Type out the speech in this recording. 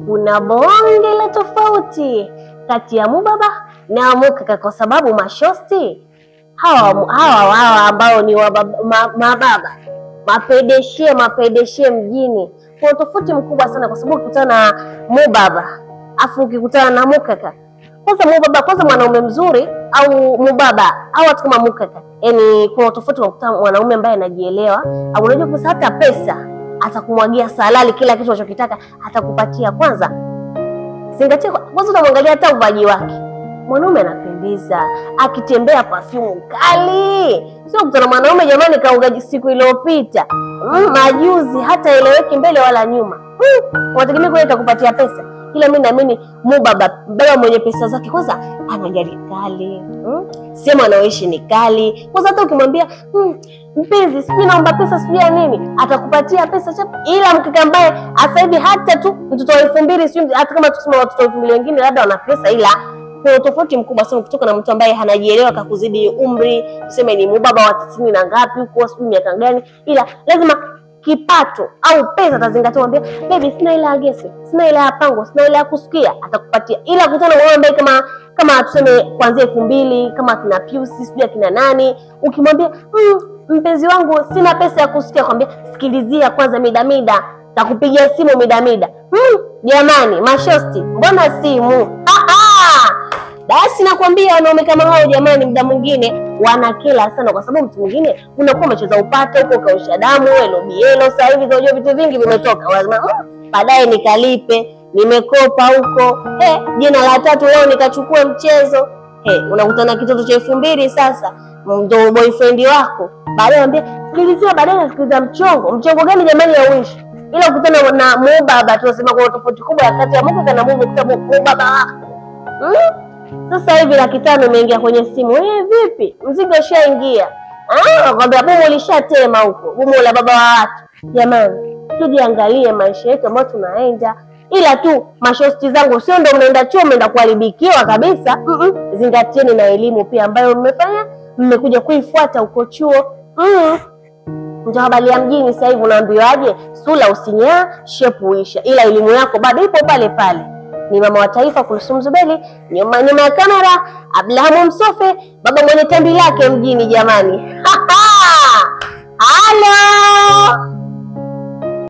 Kuna bonge la tofauti kati ya mubaba na mukaka, kwa sababu mashosti hawa ambao ni mababa mapedeshe mjini, kuna tofauti mkubwa sana, kwa sababu ukikutana na mubaba afu ukikutana na mukaka, kwanza mwanaume mzuri au mubaba au watu kama mukaka, yani kuna tofauti. Unakuta mwanaume ambaye anajielewa, au unajua kwa hata pesa atakumwagia salali, kila kitu unachokitaka atakupatia. Kwanza zingatia, kwanza unamwangalia hata uvaji wake. Mwanaume anapendeza akitembea perfume kali, sio kutana mwanaume jamani kauga siku iliyopita majuzi, hata eleweki mbele wala nyuma. Unategemea kwa atakupatia pesa? Ila mimi naamini baba mwenye pesa zake kwanza ana gari kali, sema anaoishi ni kali. Kwanza hata ukimwambia mpenzi sijui naomba pesa sijui nini, atakupatia pesa chapa. Ila mkaka ambaye sasa hivi hata tu mtoto wa 2000 sijui, hata kama tuseme watoto 2000 wengine labda wana pesa, ila kuna tofauti mkubwa sana kutoka na mtu ambaye hanajielewa kakuzidi umri, tuseme ni mubaba wa 90 na ngapi huko sijui miaka gani, ila lazima kipato au pesa tazingatia. Mwambie baby sina hela ya gesi, sina hela ya pango, sina hela ya kusikia, atakupatia. Ila kutana na ambaye kama tuseme kuanzia 2000 kama kina Pius sijui kina nani, ukimwambia mpenzi wangu sina pesa ya kusikia, kwambia sikilizia kwanza mida takupigia simu mida. Jamani mashosti, mbona simu? Basi nakwambia wanaume kama hao jamani, muda mwingine wanakela sana, kwa sababu mtu mwingine unakuwa umecheza upate huko kausha damu LBL. Sasa hivi unajua vitu vingi vimetoka, lazima baadaye nikalipe, nimekopa huko, jina la tatu leo nikachukue mchezo. Unakutana kitoto cha 2000 sasa ndo boyfriend wako, baadaye anambia sikilizia, baadaye nasikiliza mchongo gani jamani ya wish. Ila ukutana na mubaba tunasema kwa tofauti kubwa kati ya mukaka na mubaba wako. Sasa hivi 500 imeingia kwenye simu. Vipi? Mzigo ushaingia. Kwambia bumu ulishatema huko. Bumu la baba wa watu. Jamani, tujiangalie maisha yetu ambayo tunaenda. Ila tu mashosti zangu sio ndio mnaenda chuo mnaenda kuharibikiwa kabisa. Zingatieni na elimu pia ambayo mmekuja kuifuata huko chuo. Ndio habari ya mjini sasa hivi unaambiwaje? Sula usinyaa, shepu uisha. Ila elimu yako bado ipo pale pale. Ni mama wa taifa Kulsum Zubeli, nyuma ya kamera Abrahamu Msofe, baba mwenye tambi lake mjini jamani. Halo!